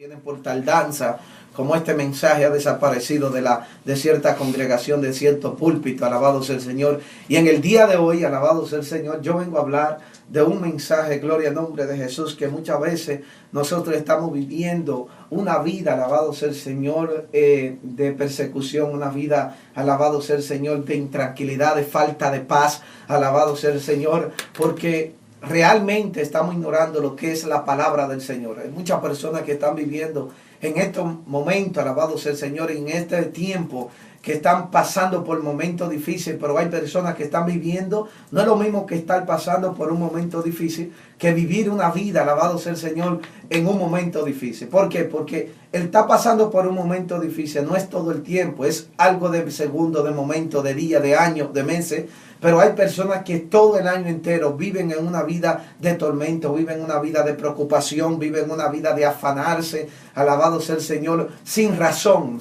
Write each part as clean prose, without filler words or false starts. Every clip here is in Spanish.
Tienen por tardanza, como este mensaje ha desaparecido de cierta congregación, de cierto púlpito, alabado sea el Señor. Y en el día de hoy, alabado sea el Señor, yo vengo a hablar de un mensaje, gloria al nombre de Jesús, que muchas veces nosotros estamos viviendo una vida, alabado sea el Señor, de persecución, una vida, alabado sea el Señor, de intranquilidad, de falta de paz, alabado sea el Señor, porque realmente estamos ignorando lo que es la palabra del Señor. Hay muchas personas que están viviendo en estos momentos, alabado sea el Señor, en este tiempo, que están pasando por momentos difíciles, pero hay personas que están viviendo, no es lo mismo que estar pasando por un momento difícil, que vivir una vida, alabado sea el Señor, en un momento difícil. ¿Por qué? Porque él está pasando por un momento difícil, no es todo el tiempo, es algo de segundo, de momento, de día, de año, de meses. Pero hay personas que todo el año entero viven en una vida de tormento, viven una vida de preocupación, viven una vida de afanarse, alabado sea el Señor, sin razón,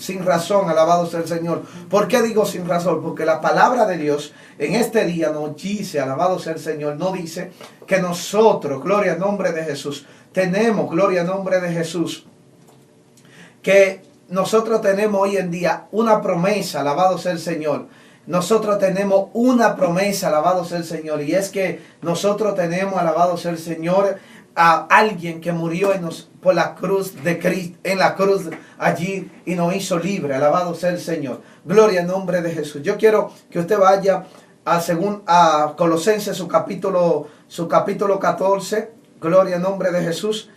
alabado sea el Señor. ¿Por qué digo sin razón? Porque la palabra de Dios en este día nos dice, alabado sea el Señor, no dice que nosotros, gloria al nombre de Jesús, tenemos, gloria al nombre de Jesús, que nosotros tenemos hoy en día una promesa, alabado sea el Señor. Nosotros tenemos una promesa, alabado sea el Señor, y es que nosotros tenemos, alabado sea el Señor, a alguien que murió por la cruz de Cristo, en la cruz allí, y nos hizo libre, alabado sea el Señor. Gloria al nombre de Jesús. Yo quiero que usted vaya a Colosenses, su capítulo 14, gloria al nombre de Jesús.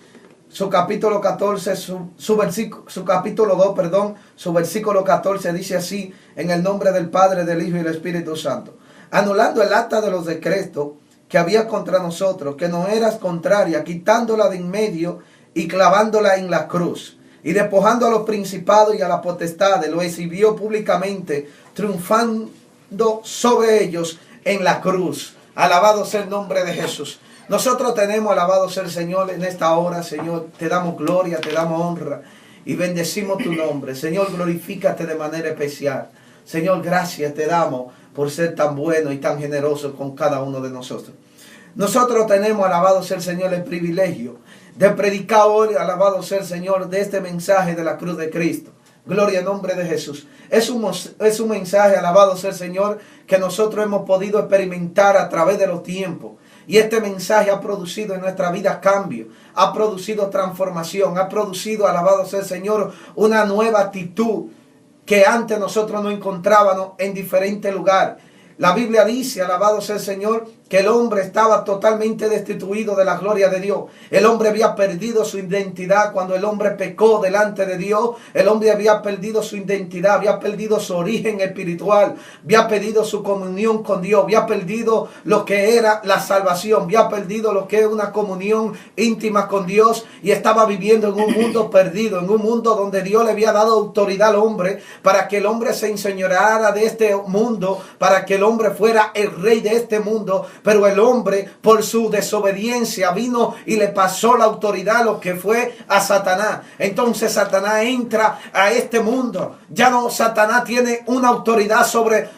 Su capítulo 14, su capítulo 2, perdón, su versículo 14 dice así: en el nombre del Padre, del Hijo y del Espíritu Santo, anulando el acta de los decretos que había contra nosotros, que no eras contraria, quitándola de en medio y clavándola en la cruz, y despojando a los principados y a las potestades, lo exhibió públicamente, triunfando sobre ellos en la cruz. Alabado sea el nombre de Jesús. Nosotros tenemos, alabado sea el Señor, en esta hora, Señor, te damos gloria, te damos honra y bendecimos tu nombre. Señor, glorifícate de manera especial. Señor, gracias te damos por ser tan bueno y tan generoso con cada uno de nosotros. Nosotros tenemos, alabado sea el Señor, el privilegio de predicar hoy, alabado sea el Señor, de este mensaje de la cruz de Cristo. Gloria al nombre de Jesús. Es un mensaje, alabado sea el Señor, que nosotros hemos podido experimentar a través de los tiempos. Y este mensaje ha producido en nuestra vida cambio, ha producido transformación, ha producido, alabado sea el Señor, una nueva actitud que antes nosotros no encontrábamos en diferentes lugares. La Biblia dice, alabado sea el Señor, que el hombre estaba totalmente destituido de la gloria de Dios. El hombre había perdido su identidad cuando el hombre pecó delante de Dios. El hombre había perdido su identidad, había perdido su origen espiritual, había perdido su comunión con Dios, había perdido lo que era la salvación, había perdido lo que es una comunión íntima con Dios, y estaba viviendo en un mundo perdido, en un mundo donde Dios le había dado autoridad al hombre para que el hombre se enseñoreara de este mundo, para que el hombre fuera el rey de este mundo. Pero el hombre, por su desobediencia, vino y le pasó la autoridad a lo que fue a Satanás. Entonces Satanás entra a este mundo. Ya no, Satanás tiene una autoridad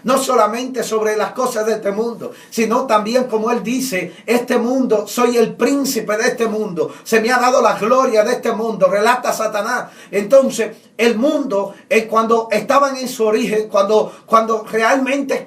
no solamente sobre las cosas de este mundo, sino también, como él dice, este mundo, soy el príncipe de este mundo. Se me ha dado la gloria de este mundo, relata Satanás. Entonces, el mundo, cuando estaban en su origen, cuando realmente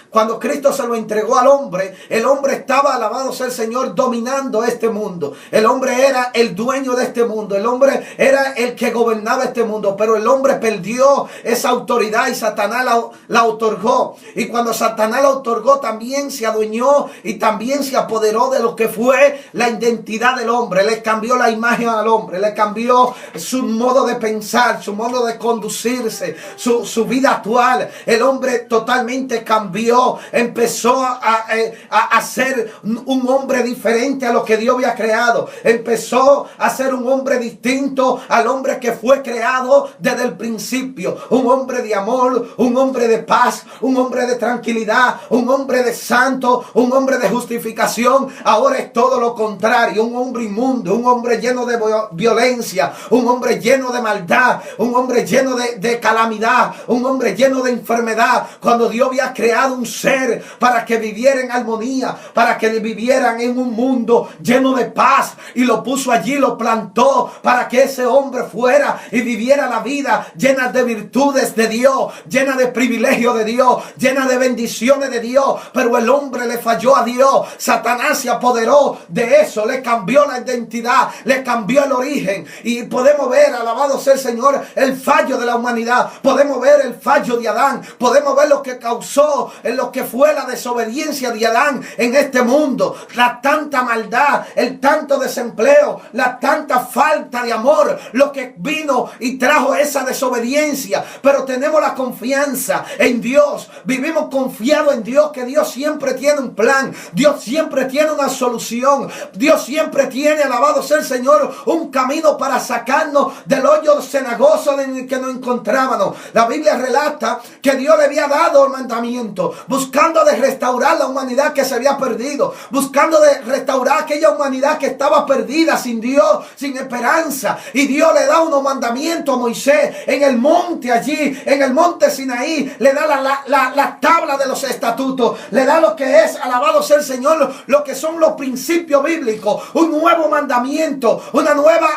cuando Cristo se lo entregó al hombre, el hombre estaba, alabado sea el Señor, dominando este mundo. El hombre era el dueño de este mundo. El hombre era el que gobernaba este mundo. Pero el hombre perdió esa autoridad y Satanás la otorgó. Y cuando Satanás la otorgó, también se adueñó y también se apoderó de lo que fue la identidad del hombre. Le cambió la imagen al hombre. Le cambió su modo de pensar, su modo de conducirse, su vida actual. El hombre totalmente cambió. Empezó a ser un hombre diferente a lo que Dios había creado. Empezó a ser un hombre distinto al hombre que fue creado desde el principio. Un hombre de amor, un hombre de paz, un hombre de tranquilidad, un hombre de santo, un hombre de justificación. Ahora es todo lo contrario, un hombre inmundo, un hombre lleno de violencia, un hombre lleno de maldad, un hombre lleno de calamidad, un hombre lleno de enfermedad. Cuando Dios había creado un ser para que viviera en armonía, para que vivieran en un mundo lleno de paz, y lo puso allí, lo plantó para que ese hombre fuera y viviera la vida llena de virtudes de Dios, llena de privilegios de Dios, llena de bendiciones de Dios. Pero el hombre le falló a Dios. Satanás se apoderó de eso, le cambió la identidad, le cambió el origen, y podemos ver, alabado sea el Señor, el fallo de la humanidad. Podemos ver el fallo de Adán, podemos ver lo que causó, en lo que fue la desobediencia de Adán en este mundo, la tanta maldad, el tanto desempleo, la tanta falta de amor, lo que vino y trajo esa desobediencia. Pero tenemos la confianza en Dios, vivimos confiados en Dios, que Dios siempre tiene un plan, Dios siempre tiene una solución, Dios siempre tiene, alabado sea el Señor, un camino para sacarnos del hoyo cenagoso en el que nos encontrábamos. La Biblia relata que Dios le había dado el mandamiento, buscando de restaurar la humanidad que se había perdido, buscando de restaurar aquella humanidad que estaba perdida, sin Dios, sin esperanza. Y Dios le da unos mandamientos a Moisés en el monte allí, en el monte Sinaí. Le da la tabla de los estatutos, le da lo que es, alabado sea el Señor, lo que son los principios bíblicos, un nuevo mandamiento, una nueva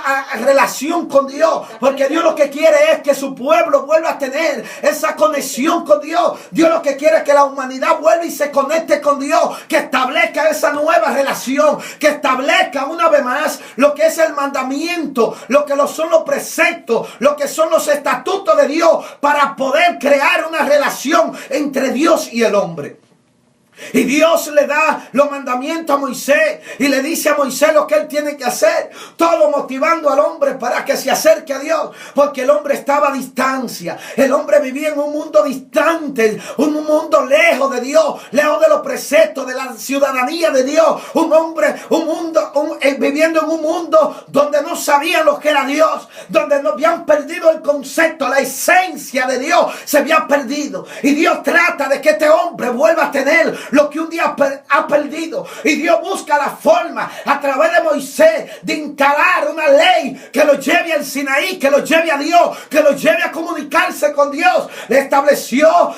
relación con Dios, porque Dios lo que quiere es que su pueblo vuelva a tener esa conexión con Dios. Dios lo que quiere es que la humanidad vuelva y se conecte con Dios, que establezca esa nueva relación, que establezca una vez más lo que es el mandamiento, lo que son los preceptos, lo que son los estatutos de Dios, para poder crear una relación entre Dios y el hombre. Y Dios le da los mandamientos a Moisés y le dice a Moisés lo que él tiene que hacer, todo motivando al hombre para que se acerque a Dios, porque el hombre estaba a distancia, el hombre vivía en un mundo distante, un mundo lejos de Dios, lejos de los preceptos, de la ciudadanía de Dios, viviendo en un mundo donde no sabían lo que era Dios, donde no habían perdido el concepto, la esencia de Dios se había perdido. Y Dios trata de que este hombre vuelva a tener lo que un día ha perdido. Y Dios busca la forma a través de Moisés de instalar una ley que lo lleve al Sinaí, que lo lleve a Dios, que lo lleve a comunicarse con Dios. Le estableció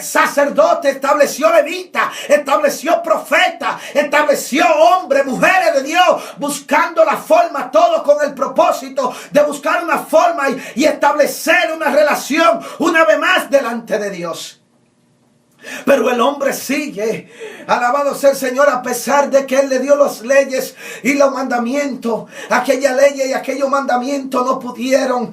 sacerdote, estableció levita, estableció profeta, estableció hombres, mujeres de Dios, buscando la forma, todo con el propósito de buscar una forma y establecer una relación una vez más delante de Dios. Pero el hombre sigue, alabado sea el Señor, a pesar de que Él le dio las leyes y los mandamientos. Aquella ley y aquellos mandamientos no pudieron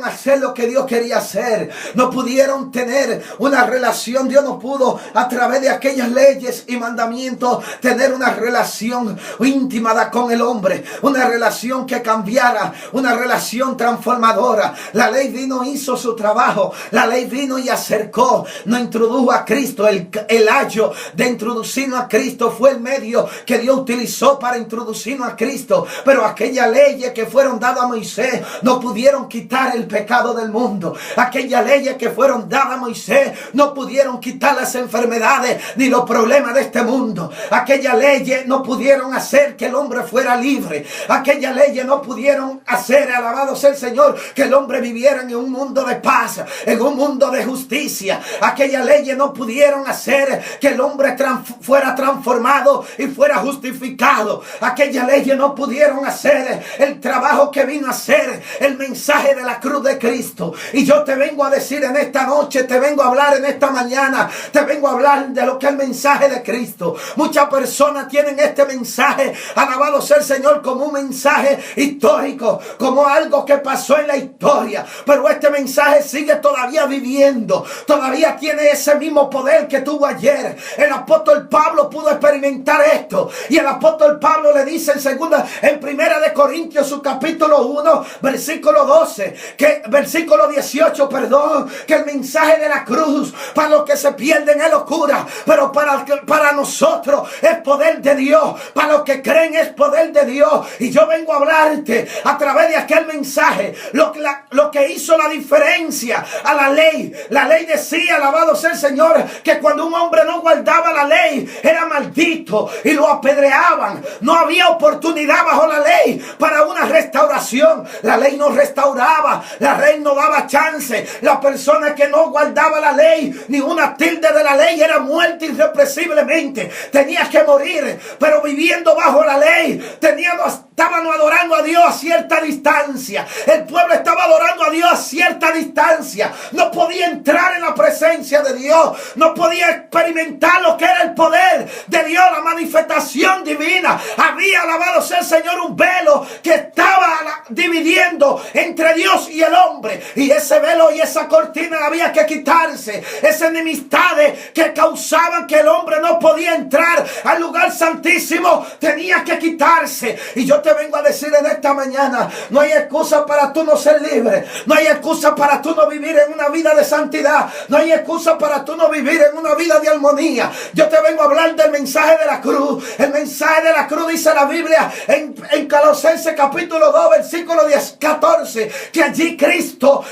hacer lo que Dios quería hacer. No pudieron tener una relación. Dios no pudo a través de aquellas leyes y mandamientos tener una relación íntima con el hombre. Una relación que cambiara, una relación transformadora. La ley vino, hizo su trabajo. La ley vino y acercó, no introdujo a Cristo. El ayo de introducirnos a Cristo fue el medio que Dios utilizó para introducirnos a Cristo. Pero aquellas leyes que fueron dadas a Moisés no pudieron quitar el pecado del mundo. Aquellas leyes que fueron dadas a Moisés no pudieron quitar las enfermedades ni los problemas de este mundo. Aquellas leyes no pudieron hacer que el hombre fuera libre. Aquellas leyes no pudieron hacer, alabado sea el Señor, que el hombre viviera en un mundo de paz, en un mundo de justicia. Aquellas leyes no pudieron hacer que el hombre fuera transformado y fuera justificado. Aquellas leyes no pudieron hacer el trabajo que vino a hacer el mensaje de la cruz de Cristo. Y yo te vengo a decir en esta noche, te vengo a hablar en esta mañana, te vengo a hablar de lo que es el mensaje de Cristo. Muchas personas tienen este mensaje, alabado sea el Señor, como un mensaje histórico, como algo que pasó en la historia. Pero este mensaje sigue todavía viviendo, todavía tiene ese mismo poder que tuvo ayer. El apóstol Pablo pudo experimentar esto, y el apóstol Pablo le dice en primera de Corintios, su capítulo 1, versículo 18, que el mensaje de la cruz para los que se pierden es locura, pero para nosotros es poder de Dios, para los que creen es poder de Dios. Y yo vengo a hablarte a través de aquel mensaje lo que hizo la diferencia a la ley. La ley decía, alabado alabado sea el Señor, que cuando un hombre no guardaba la ley, era maldito y lo apedreaban. No había oportunidad bajo la ley para una restauración. La ley no restauraba, la ley no daba chance. La persona que no guardaba la ley, ni una tilde de la ley, era muerta irrepresiblemente. Tenía que morir, pero viviendo bajo la ley, estaban adorando a Dios a cierta distancia. El pueblo estaba adorando a Dios a cierta distancia. No podía entrar en la presencia de Dios. No podía experimentar lo que era el poder de Dios, la manifestación divina. Había, alabado sea el Señor, un velo que estaba dividiendo entre Dios y el hombre. Y ese velo y esa cortina había que quitarse. Esas enemistades que causaban que el hombre no podía entrar al lugar santísimo tenía que quitarse. Y yo te vengo a decir en esta mañana, no hay excusa para tú no ser libre. No hay excusa para tú no vivir en una vida de santidad. No hay excusa para tú no vivir en una vida de armonía. Yo te vengo a hablar del mensaje de la cruz. El mensaje de la cruz dice la Biblia en Colosenses capítulo 2 versículo 14, que allí Cristo,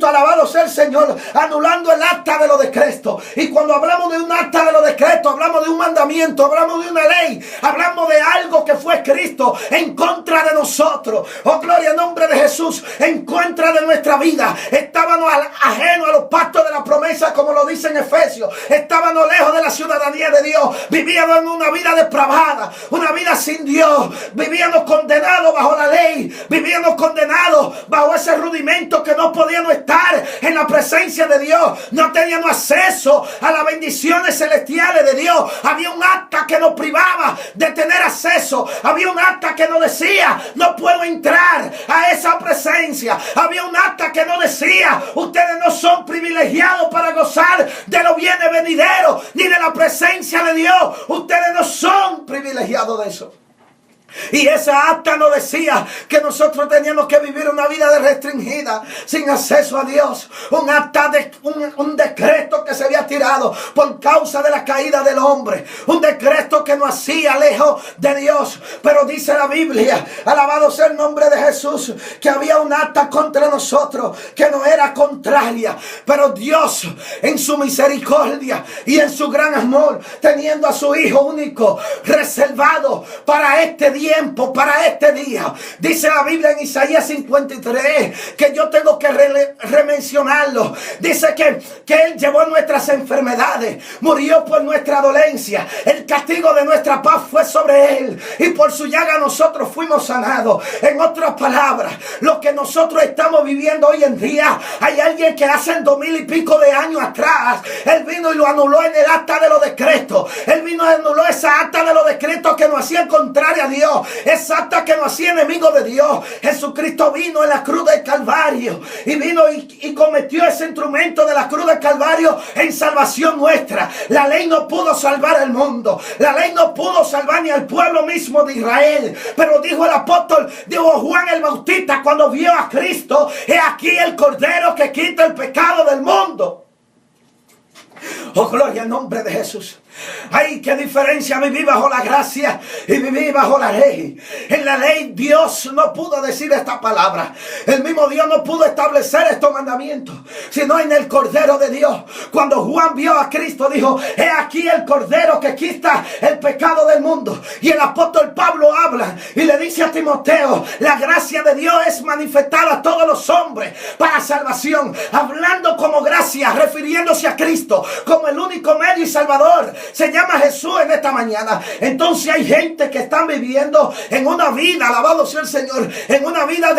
alabado sea el Señor, anulando el acta de los decretos. Y cuando hablamos de un acta de los decretos, hablamos de un mandamiento, hablamos de una ley, hablamos de algo que fue Cristo en contra de nosotros. Oh, gloria al nombre de Jesús, en contra de nuestra vida. Estábamos ajenos a los pactos de la promesa, como lo dice en Efesios. Estábamos lejos de la ciudadanía de Dios. Vivíamos en una vida depravada, una vida sin Dios. Vivíamos condenados bajo la ley. Vivíamos condenados bajo ese rudimento que no podíamos estar en la presencia de Dios. No teníamos acceso a las bendiciones celestiales de Dios. Había un acta que nos privaba de tener acceso. Había un acta que nos decía, no puedo entrar a esa presencia. Había un acta que nos decía, ustedes no son privilegiados para gozar de los bienes venideros ni de la presencia de Dios. Ustedes no son privilegiados de eso. Y esa acta nos decía que nosotros teníamos que vivir una vida restringida, sin acceso a Dios. Un acta de un decreto que se había tirado por causa de la caída del hombre. Un decreto que nos hacía lejos de Dios. Pero dice la Biblia, alabado sea el nombre de Jesús, que había un acta contra nosotros que no era contraria. Pero Dios, en su misericordia y en su gran amor, teniendo a su Hijo único reservado para este tiempo, para este día, dice la Biblia en Isaías 53, que yo tengo que remencionarlo. Dice que Él llevó nuestras enfermedades, murió por nuestra dolencia, el castigo de nuestra paz fue sobre Él, y por su llaga nosotros fuimos sanados. En otras palabras, lo que nosotros estamos viviendo hoy en día, hay alguien que hace 2000 y pico de años atrás, Él vino y lo anuló en el acta de los decretos. Él vino y anuló esa acta de los decretos que nos hacían contraria a Dios, esa acta que nos hacía enemigos de Dios. Jesucristo vino en la cruz del Calvario y vino y cometió ese instrumento de la cruz del Calvario en salvación nuestra. La ley no pudo salvar al mundo, la ley no pudo salvar ni al pueblo mismo de Israel. Pero dijo el apóstol, dijo Juan el Bautista cuando vio a Cristo, he aquí el Cordero que quita el pecado del mundo. Oh, gloria al nombre de Jesús. Ay, qué diferencia vivir bajo la gracia y vivir bajo la ley. En la ley Dios no pudo decir esta palabra. El mismo Dios no pudo establecer estos mandamientos, sino en el Cordero de Dios. Cuando Juan vio a Cristo, dijo, he aquí el Cordero que quita el pecado del mundo. Y el apóstol Pablo habla y le dice a Timoteo, la gracia de Dios es manifestada a todos los hombres para salvación, hablando como gracia, refiriéndose a Cristo como el único medio y salvador. Se llama Jesús en esta mañana. Entonces hay gente que están viviendo en una vida, alabado sea el Señor, en una vida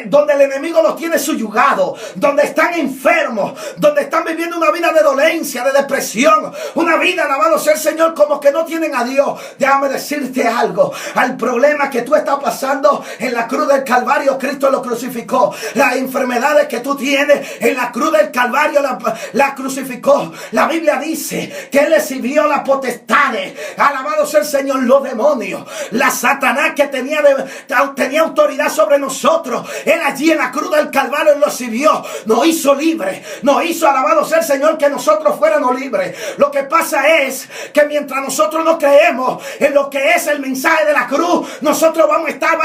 donde el enemigo los tiene subyugado, donde están enfermos, donde están viviendo una vida de dolencia, de depresión, una vida, alabado sea el Señor, como que no tienen a Dios. Déjame decirte algo, al problema que tú estás pasando en la cruz del Calvario, Cristo lo crucificó. Las enfermedades que tú tienes en la cruz del Calvario la crucificó. La Biblia dice dice que él exhibió las potestades. Alabado sea el Señor, los demonios. La Satanás que tenía autoridad sobre nosotros. Él allí en la cruz del Calvario lo exhibió. Nos hizo libres. Nos hizo, alabado sea el Señor, que nosotros fuéramos libres. Lo que pasa es que mientras nosotros no creemos en lo que es el mensaje de la cruz, nosotros vamos a estar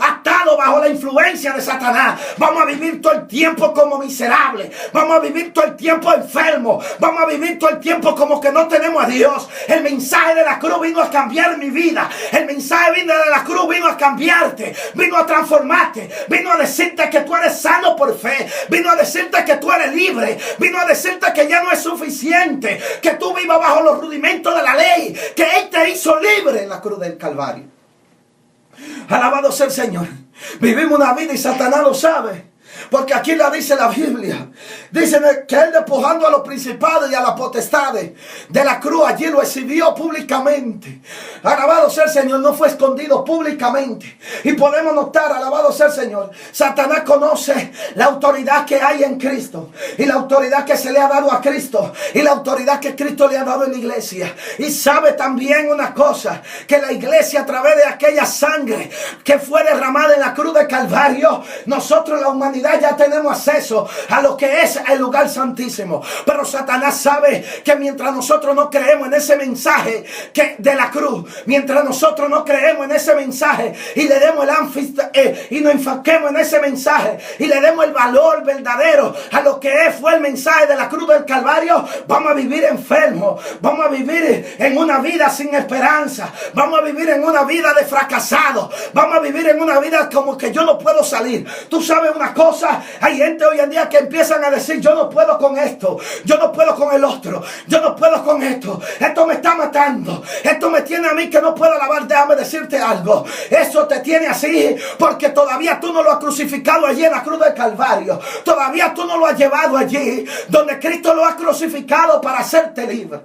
atados bajo la influencia de Satanás. Vamos a vivir todo el tiempo como miserables. Vamos a vivir todo el tiempo enfermos. Vamos a vivir todo el tiempo como que no tenemos a Dios. El mensaje de la cruz vino a cambiar mi vida. El mensaje de la cruz vino a cambiarte. Vino a transformarte. Vino a decirte que tú eres sano por fe. Vino a decirte que tú eres libre. Vino a decirte que ya no es suficiente que tú vivas bajo los rudimentos de la ley. Que Él te hizo libre en la cruz del Calvario. Alabado sea el Señor. Vivimos una vida y Satanás lo sabe. Porque aquí la dice la Biblia. Dice que él, despojando a los principados y a las potestades de la cruz, allí lo exhibió públicamente. Alabado sea el Señor, no fue escondido, públicamente. Y podemos notar, alabado sea el Señor, Satanás conoce la autoridad que hay en Cristo, y la autoridad que se le ha dado a Cristo, y la autoridad que Cristo le ha dado en la iglesia. Y sabe también una cosa, que la iglesia, a través de aquella sangre que fue derramada en la cruz de Calvario, nosotros, la humanidad, ya tenemos acceso a lo que es el lugar santísimo. Pero Satanás sabe que mientras nosotros no creemos en ese mensaje de la cruz, mientras nosotros no creemos en ese mensaje y le demos y nos enfoquemos en ese mensaje y le demos el valor verdadero a lo que fue el mensaje de la cruz del Calvario, vamos a vivir enfermos, vamos a vivir en una vida sin esperanza, vamos a vivir en una vida de fracasados, vamos a vivir en una vida como que yo no puedo salir. Tú sabes una cosa, hay gente hoy en día que empiezan a decir: yo no puedo con esto, yo no puedo con el otro, yo no puedo con esto me está matando, esto me tiene a mí que no puedo alabar. Déjame decirte algo, eso te tiene así porque todavía tú no lo has crucificado allí en la cruz del Calvario, todavía tú no lo has llevado allí donde Cristo lo ha crucificado para hacerte libre.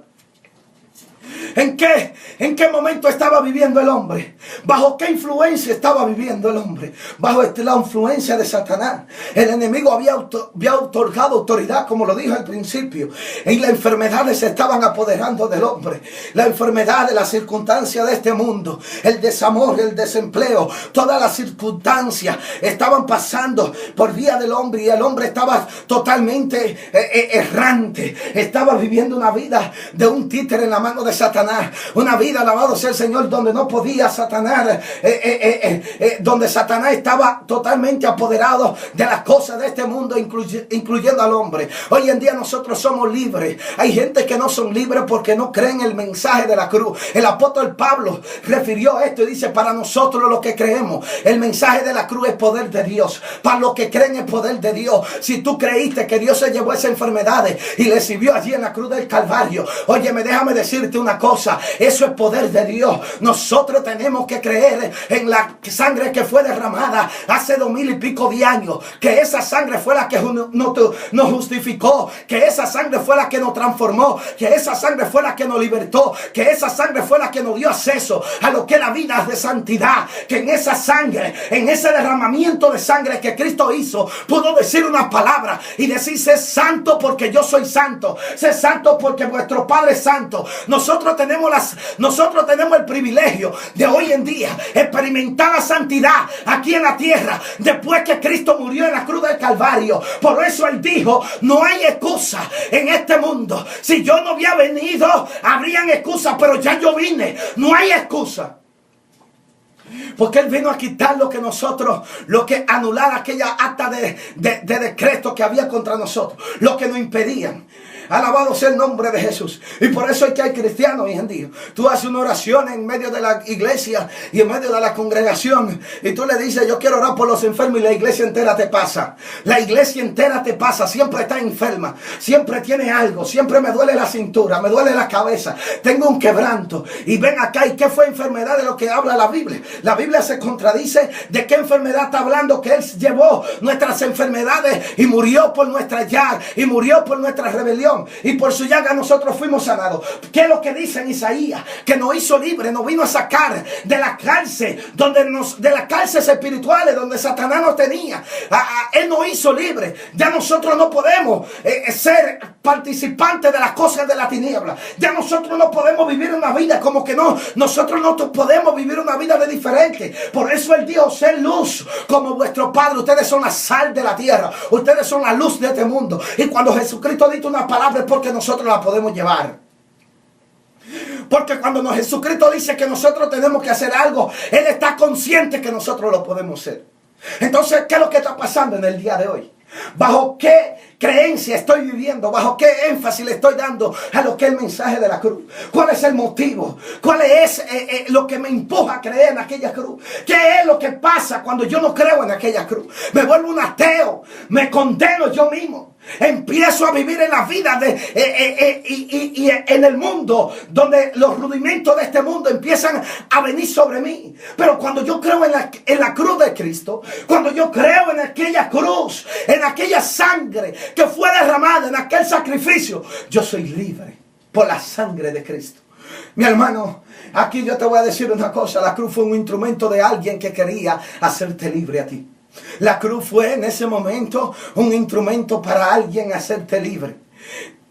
¿En qué momento estaba viviendo el hombre? ¿Bajo qué influencia estaba viviendo el hombre? Bajo la influencia de Satanás. El enemigo había otorgado autoridad, como lo dijo al principio. Y las enfermedades se estaban apoderando del hombre. La enfermedad de las circunstancias de este mundo. El desamor, el desempleo. Todas las circunstancias estaban pasando por vía del hombre. Y el hombre estaba totalmente errante. Estaba viviendo una vida de un títere en la mano de Satanás. Una vida, alabado sea el Señor, donde no podía Satanás, donde Satanás estaba totalmente apoderado de las cosas de este mundo, incluyendo al hombre. Hoy en día nosotros somos libres. Hay gente que no son libres porque no creen el mensaje de la cruz. El apóstol Pablo refirió esto y dice: para nosotros los que creemos, el mensaje de la cruz es poder de Dios. Para los que creen, es poder de Dios. Si tú creíste que Dios se llevó esas enfermedades y le exhibió allí en la cruz del Calvario, óyeme, déjame decirte una cosa, eso es poder de Dios. Nosotros tenemos que creer en la sangre que fue derramada hace 2000 y pico de años, que esa sangre fue la que nos justificó, que esa sangre fue la que nos transformó, que esa sangre fue la que nos libertó, que esa sangre fue la que nos dio acceso a lo que es la vida de santidad, que en esa sangre, en ese derramamiento de sangre que Cristo hizo, pudo decir una palabra y decir: sé santo porque yo soy santo, sé santo porque vuestro Padre es santo. Nosotros tenemos el privilegio de hoy en día experimentar la santidad aquí en la tierra después que Cristo murió en la cruz del Calvario. Por eso Él dijo: no hay excusa en este mundo. Si yo no había venido, habrían excusas, pero ya yo vine. No hay excusa. Porque Él vino a quitar lo que anular aquella acta de decreto que había contra nosotros, lo que nos impedían. Alabado sea el nombre de Jesús. Y por eso es que hay cristianos hoy en día. Tú haces una oración en medio de la iglesia y en medio de la congregación, y tú le dices: yo quiero orar por los enfermos, y la iglesia entera te pasa. La iglesia entera te pasa. Siempre está enferma, siempre tiene algo, siempre me duele la cintura, me duele la cabeza, tengo un quebranto. Y ven acá, ¿y qué fue enfermedad de lo que habla la Biblia? La Biblia se contradice. ¿De qué enfermedad está hablando? Que Él llevó nuestras enfermedades y murió por nuestra llaga y murió por nuestra rebelión. perdón, y por su llaga nosotros fuimos sanados. ¿Qué es lo que dice en Isaías? Que nos hizo libres, nos vino a sacar de la cárcel, de las cárceles espirituales donde Satanás nos tenía. Él nos hizo libres. Ya nosotros no podemos ser participantes de las cosas de la tiniebla. Ya nosotros no podemos vivir una vida como que no. Nosotros no podemos vivir una vida de diferente. Por eso Él dijo: ser luz como vuestro Padre. Ustedes son la sal de la tierra. Ustedes son la luz de este mundo. Y cuando Jesucristo dice una palabra es porque nosotros la podemos llevar. Porque cuando Jesucristo dice que nosotros tenemos que hacer algo, Él está consciente que nosotros lo podemos hacer. Entonces, ¿qué es lo que está pasando en el día de hoy? ¿Bajo qué creencia estoy viviendo? ¿Bajo qué énfasis le estoy dando a lo que es el mensaje de la cruz? ¿Cuál es el motivo? ¿Cuál es lo que me empuja a creer en aquella cruz? ¿Qué es lo que pasa cuando yo no creo en aquella cruz? Me vuelvo un ateo, me condeno yo mismo. Empiezo a vivir en la vida y en el mundo donde los rudimentos de este mundo empiezan a venir sobre mí. Pero cuando yo creo en la cruz de Cristo, cuando yo creo en aquella cruz, en aquella sangre que fue derramada, en aquel sacrificio, yo soy libre por la sangre de Cristo. Mi hermano, aquí yo te voy a decir una cosa: la cruz fue un instrumento de alguien que quería hacerte libre a ti. La cruz fue en ese momento un instrumento para alguien hacerte libre.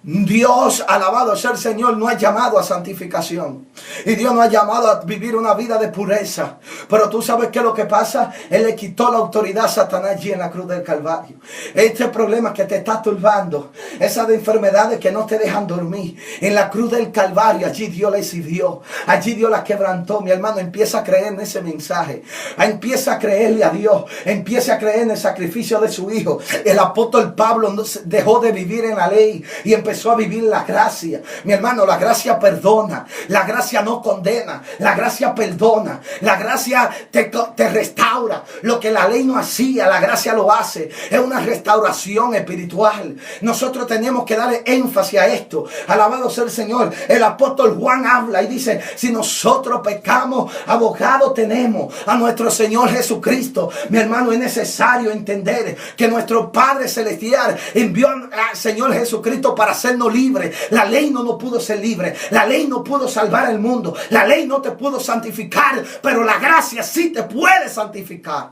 Dios, alabado sea el Señor, no ha llamado a santificación. Y Dios no ha llamado a vivir una vida de pureza. Pero tú sabes qué es lo que pasa. Él le quitó la autoridad a Satanás allí en la cruz del Calvario. Este problema que te está turbando, esas enfermedades que no te dejan dormir, en la cruz del Calvario, allí Dios la exhibió. Allí Dios la quebrantó. Mi hermano, empieza a creer en ese mensaje. Empieza a creerle a Dios. Empieza a creer en el sacrificio de su Hijo. El apóstol Pablo dejó de vivir en la ley y empezó a vivir la gracia. Mi hermano, la gracia perdona, la gracia no condena, la gracia perdona, la gracia te restaura. Lo que la ley no hacía, la gracia lo hace. Es una restauración espiritual. Nosotros tenemos que darle énfasis a esto. Alabado sea el Señor. El apóstol Juan habla y dice: si nosotros pecamos, abogado tenemos a nuestro Señor Jesucristo. Mi hermano, es necesario entender que nuestro Padre Celestial envió al Señor Jesucristo para hacernos libres. La ley no nos pudo ser libre. La ley no pudo salvar el mundo. La ley no te pudo santificar, pero la gracia sí te puede santificar.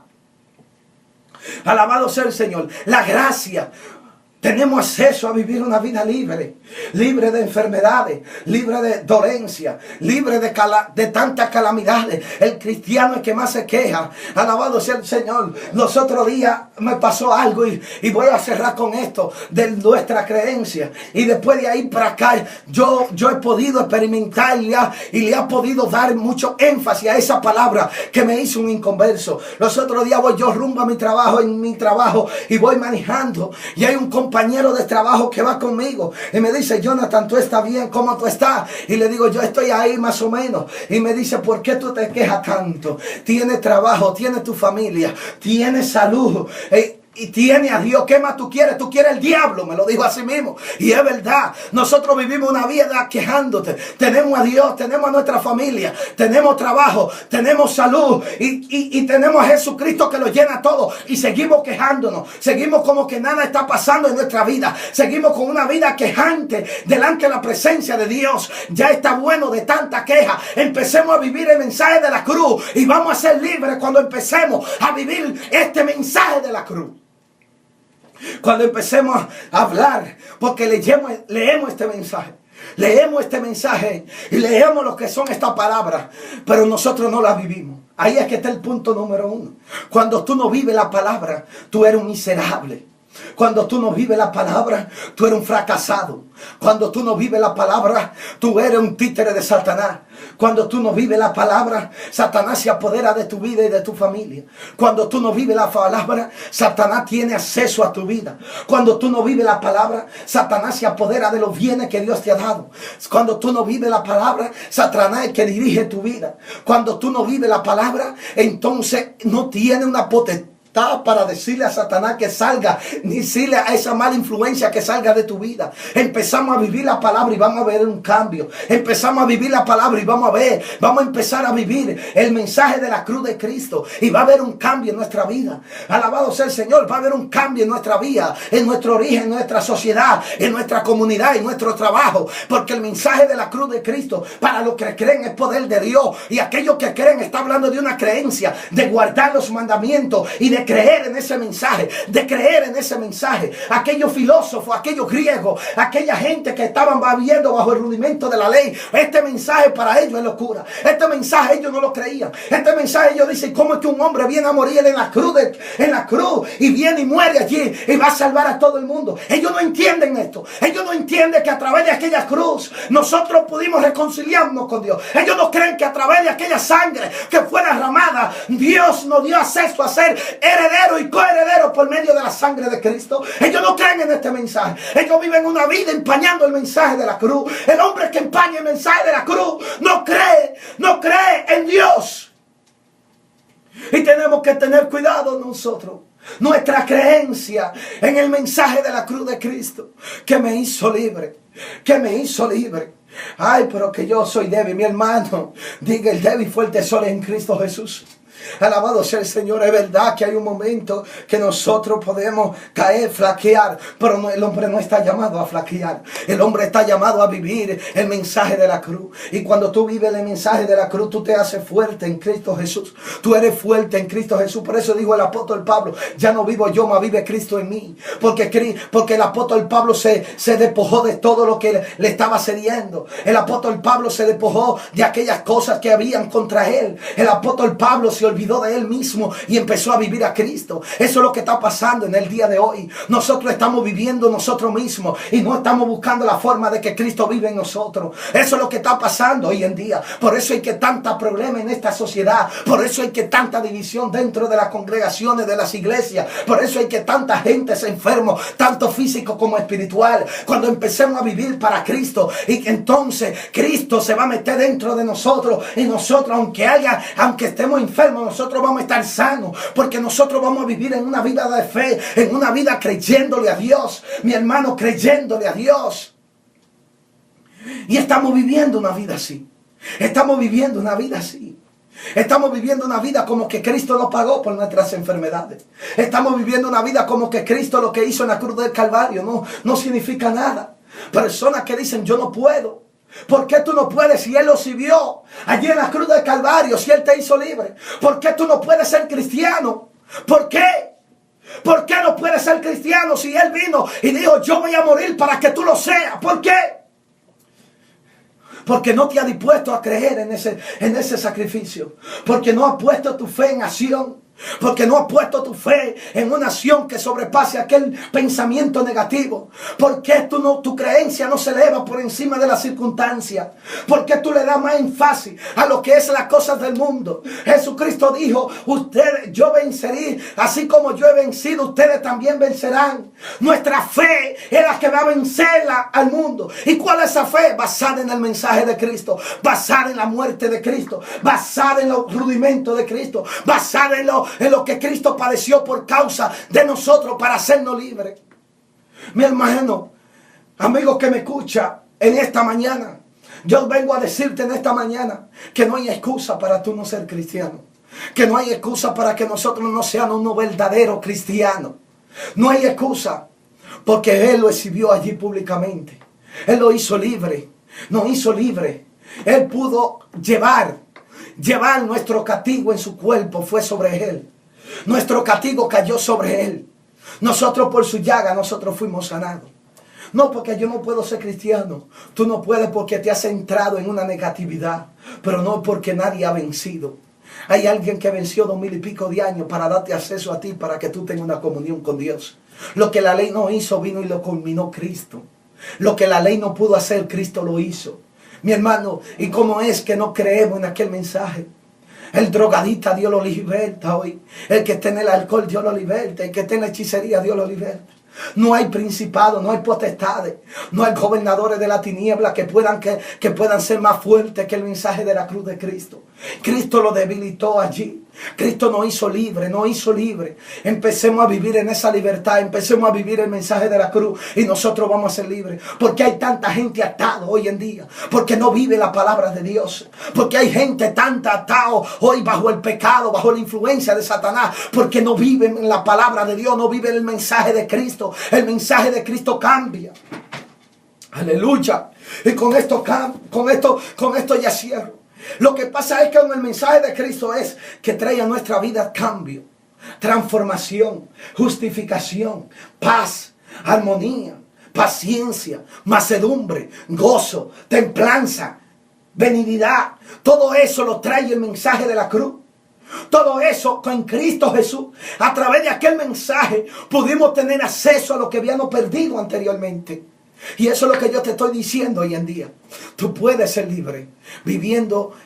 Alabado sea el Señor. La gracia. Tenemos acceso a vivir una vida libre, libre de enfermedades, libre de dolencia, libre de tantas calamidades. El cristiano es el que más se queja. Alabado sea el Señor. Los otros días me pasó algo y voy a cerrar con esto de nuestra creencia. Y después de ahí para acá yo he podido experimentar y le ha podido dar mucho énfasis a esa palabra que me hizo un inconverso. Los otros días voy yo rumbo a mi trabajo, y voy manejando y hay un compañero de trabajo que va conmigo y me dice: Jonathan, ¿tú estás bien? ¿Cómo tú estás? Y le digo: yo estoy ahí más o menos. Y me dice: ¿por qué tú te quejas tanto? Tienes trabajo, tienes tu familia, tienes salud, y tiene a Dios. ¿Qué más tú quieres? Tú quieres el diablo. Me lo dijo así mismo. Y es verdad. Nosotros vivimos una vida quejándote. Tenemos a Dios, tenemos a nuestra familia, tenemos trabajo, tenemos salud y tenemos a Jesucristo que lo llena todo. Y seguimos quejándonos. Seguimos como que nada está pasando en nuestra vida. Seguimos con una vida quejante delante de la presencia de Dios. Ya está bueno de tanta queja. Empecemos a vivir el mensaje de la cruz y vamos a ser libres cuando empecemos a vivir este mensaje de la cruz. Cuando empecemos a hablar, porque leemos este mensaje. Leemos este mensaje y leemos lo que son estas palabras, pero nosotros no las vivimos. Ahí es que está el punto número 1. Cuando tú no vives la palabra, tú eres un miserable. Cuando tú no vives la palabra, tú eres un fracasado. Cuando tú no vives la palabra, tú eres un títere de Satanás. Cuando tú no vives la palabra, Satanás se apodera de tu vida y de tu familia. Cuando tú no vives la palabra, Satanás tiene acceso a tu vida. Cuando tú no vives la palabra, Satanás se apodera de los bienes que Dios te ha dado. Cuando tú no vives la palabra, Satanás es el que dirige tu vida. Cuando tú no vives la palabra, entonces no tiene una potestad está para decirle a Satanás que salga, ni decirle a esa mala influencia que salga de tu vida. Empezamos a vivir la palabra y vamos a ver un cambio. Empezamos a vivir la palabra y vamos a empezar a vivir el mensaje de la cruz de Cristo y va a haber un cambio en nuestra vida. Alabado sea el Señor. Va a haber un cambio en nuestra vida, en nuestro origen, en nuestra sociedad, en nuestra comunidad, en nuestro trabajo, porque el mensaje de la cruz de Cristo para los que creen es poder de Dios, y aquellos que creen está hablando de una creencia, de guardar los mandamientos y de creer en ese mensaje, de creer en ese mensaje. Aquellos filósofos, aquellos griegos, aquella gente que estaban viviendo bajo el rudimento de la ley, este mensaje para ellos es locura. Este mensaje ellos no lo creían. Este mensaje ellos dicen: ¿cómo es que un hombre viene a morir en la cruz y viene y muere allí y va a salvar a todo el mundo? Ellos no entienden esto. Ellos no entienden que a través de aquella cruz nosotros pudimos reconciliarnos con Dios. Ellos no creen que a través de aquella sangre que fue derramada, Dios nos dio acceso a ser heredero y coheredero por medio de la sangre de Cristo. Ellos no creen en este mensaje. Ellos viven una vida empañando el mensaje de la cruz. El hombre que empaña el mensaje de la cruz no cree en Dios. Y tenemos que tener cuidado nosotros. Nuestra creencia en el mensaje de la cruz de Cristo, que me hizo libre, que me hizo libre. Ay, pero que yo soy débil, mi hermano. Diga: el débil fuerte soy en Cristo Jesús. Alabado sea el Señor. Es verdad que hay un momento que nosotros podemos caer, flaquear, pero no, el hombre no está llamado a flaquear. El hombre está llamado a vivir el mensaje de la cruz. Y cuando tú vives el mensaje de la cruz, tú te haces fuerte en Cristo Jesús. Tú eres fuerte en Cristo Jesús. Por eso dijo el apóstol Pablo: ya no vivo yo, mas vive Cristo en mí. Porque el apóstol Pablo se despojó de todo lo que le estaba sucediendo. El apóstol Pablo se despojó de aquellas cosas que habían contra él. El apóstol Pablo se olvidó de él mismo y empezó a vivir a Cristo. Eso es lo que está pasando en el día de hoy. Nosotros estamos viviendo nosotros mismos y no estamos buscando la forma de que Cristo vive en nosotros. Eso es lo que está pasando hoy en día. Por eso hay que tanta problema en esta sociedad. Por eso hay que tanta división dentro de las congregaciones, de las iglesias. Por eso hay que tanta gente se enferma, tanto físico como espiritual. Cuando empecemos a vivir para Cristo, y que entonces Cristo se va a meter dentro de nosotros, y nosotros, aunque estemos enfermos, nosotros vamos a estar sanos, porque nosotros vamos a vivir en una vida de fe, en una vida creyéndole a Dios, mi hermano, creyéndole a Dios. Y estamos viviendo una vida así. Estamos viviendo una vida así. Estamos viviendo una vida como que Cristo lo pagó por nuestras enfermedades. Estamos viviendo una vida como que Cristo lo que hizo en la cruz del Calvario no significa nada. Personas que dicen: yo no puedo. ¿Por qué tú no puedes si Él lo sirvió allí en la cruz del Calvario, si Él te hizo libre? ¿Por qué tú no puedes ser cristiano? ¿Por qué? ¿Por qué no puedes ser cristiano si Él vino y dijo: yo voy a morir para que tú lo seas? ¿Por qué? Porque no te has dispuesto a creer en ese sacrificio. Porque no has puesto tu fe en acción. Porque no has puesto tu fe en una acción que sobrepase aquel pensamiento negativo. ¿Por qué tu creencia no se eleva por encima de las circunstancias? ¿Por qué tú le das más énfasis a lo que es las cosas del mundo? Jesucristo dijo: yo venceré, así como yo he vencido, ustedes también vencerán. Nuestra fe es la que va a vencerla al mundo. ¿Y cuál es esa fe? Basada en el mensaje de Cristo, basada en la muerte de Cristo, basada en los rudimentos de Cristo, basada en lo que Cristo padeció por causa de nosotros para hacernos libres. Mi hermano, amigo que me escucha en esta mañana, yo vengo a decirte en esta mañana que no hay excusa para tú no ser cristiano. Que no hay excusa para que nosotros no seamos unos verdaderos cristianos. No hay excusa, porque Él lo exhibió allí públicamente. Él lo hizo libre, nos hizo libre. Él pudo llevar nuestro castigo en su cuerpo, fue sobre Él. Nuestro castigo cayó sobre Él. Nosotros por su llaga, nosotros fuimos sanados. No porque yo no puedo ser cristiano. Tú no puedes porque te has centrado en una negatividad. Pero no porque nadie ha vencido. Hay alguien que venció 2000 y pico de años para darte acceso a ti, para que tú tengas una comunión con Dios. Lo que la ley no hizo, vino y lo culminó Cristo. Lo que la ley no pudo hacer, Cristo lo hizo. Mi hermano, ¿y cómo es que no creemos en aquel mensaje? El drogadista, Dios lo liberta hoy. El que está en el alcohol, Dios lo liberta. El que está en la hechicería, Dios lo liberta. No hay principado, no hay potestades, no hay gobernadores de la tiniebla que puedan ser más fuertes que el mensaje de la cruz de Cristo. Cristo lo debilitó allí. Cristo nos hizo libre, nos hizo libre. Empecemos a vivir en esa libertad, empecemos a vivir el mensaje de la cruz y nosotros vamos a ser libres. Porque hay tanta gente atada hoy en día, porque no vive la palabra de Dios. Porque hay gente tanta atada hoy bajo el pecado, bajo la influencia de Satanás, porque no viven en la palabra de Dios, no viven el mensaje de Cristo. El mensaje de Cristo cambia. Aleluya. Y con esto ya cierro. Lo que pasa es que con el mensaje de Cristo es que trae a nuestra vida cambio, transformación, justificación, paz, armonía, paciencia, mansedumbre, gozo, templanza, benignidad. Todo eso lo trae el mensaje de la cruz. Todo eso con Cristo Jesús. A través de aquel mensaje pudimos tener acceso a lo que habíamos perdido anteriormente. Y eso es lo que yo te estoy diciendo hoy en día. Tú puedes ser libre viviendo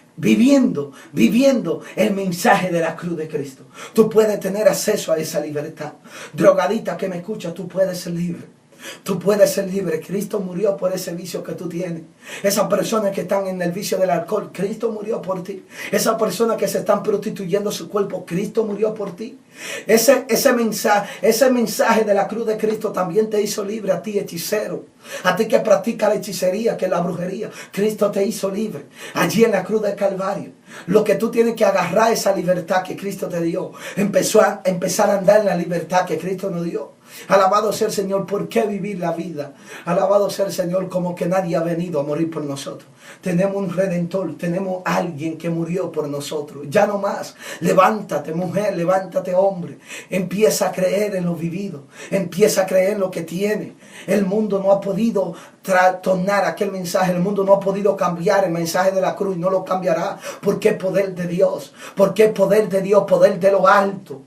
el mensaje de la cruz de Cristo. Tú puedes tener acceso a esa libertad. Drogadita que me escucha, tú puedes ser libre. Tú puedes ser libre. Cristo murió por ese vicio que tú tienes. Esas personas que están en el vicio del alcohol, Cristo murió por ti. Esas personas que se están prostituyendo su cuerpo, Cristo murió por ti. Ese mensaje de la cruz de Cristo también te hizo libre a ti, hechicero. A ti que practica la hechicería, que es la brujería. Cristo te hizo libre. Allí en la cruz del Calvario. Lo que tú tienes que agarrar esa libertad que Cristo te dio. Empezar a andar en la libertad que Cristo nos dio. Alabado sea el Señor. ¿Por qué vivir la vida? Alabado sea el Señor como que nadie ha venido a morir por nosotros. Tenemos un Redentor, tenemos alguien que murió por nosotros. Ya no más. Levántate mujer, levántate hombre. Empieza a creer en lo vivido. Empieza a creer en lo que tiene. El mundo no ha podido trastornar aquel mensaje. El mundo no ha podido cambiar el mensaje de la cruz. No lo cambiará. Porque es poder de Dios. Porque es poder de Dios, poder de lo alto.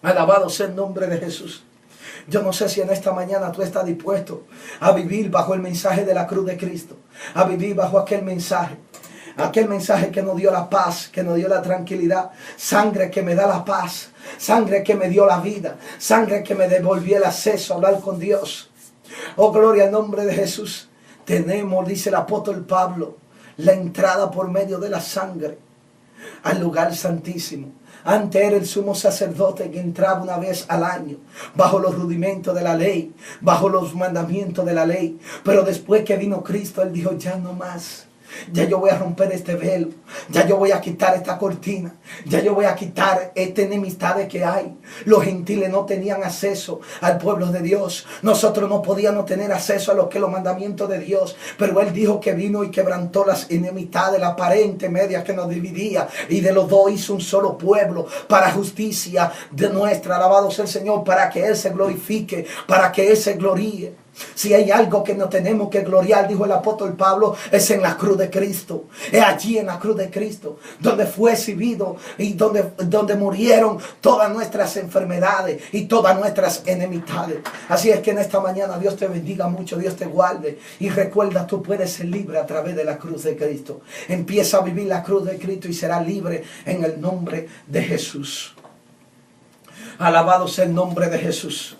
Alabado sea el nombre de Jesús. Yo no sé si en esta mañana tú estás dispuesto a vivir bajo el mensaje de la cruz de Cristo. A vivir bajo aquel mensaje. Aquel mensaje que nos dio la paz, que nos dio la tranquilidad. Sangre que me da la paz. Sangre que me dio la vida. Sangre que me devolvió el acceso a hablar con Dios. Oh, gloria al nombre de Jesús. Tenemos, dice el apóstol Pablo, la entrada por medio de la sangre al lugar santísimo. Antes era el sumo sacerdote que entraba una vez al año, bajo los rudimentos de la ley, bajo los mandamientos de la ley. Pero después que vino Cristo, Él dijo, ya no más. Ya yo voy a romper este velo. Ya yo voy a quitar esta cortina. Ya yo voy a quitar esta enemistad que hay. Los gentiles no tenían acceso al pueblo de Dios. Nosotros no podíamos tener acceso a lo que es los mandamientos de Dios. Pero Él dijo que vino y quebrantó las enemistades, la aparente media que nos dividía. Y de los dos hizo un solo pueblo para justicia de nuestra. Alabado sea el Señor, para que Él se glorifique, para que Él se gloríe. Si hay algo que no tenemos que gloriar, dijo el apóstol Pablo, es en la cruz de Cristo. Es allí en la cruz de Cristo donde fue exhibido y donde murieron todas nuestras enfermedades y todas nuestras enemistades. Así es que en esta mañana Dios te bendiga mucho, Dios te guarde. Y recuerda, tú puedes ser libre a través de la cruz de Cristo. Empieza a vivir la cruz de Cristo y serás libre en el nombre de Jesús. Alabado sea el nombre de Jesús.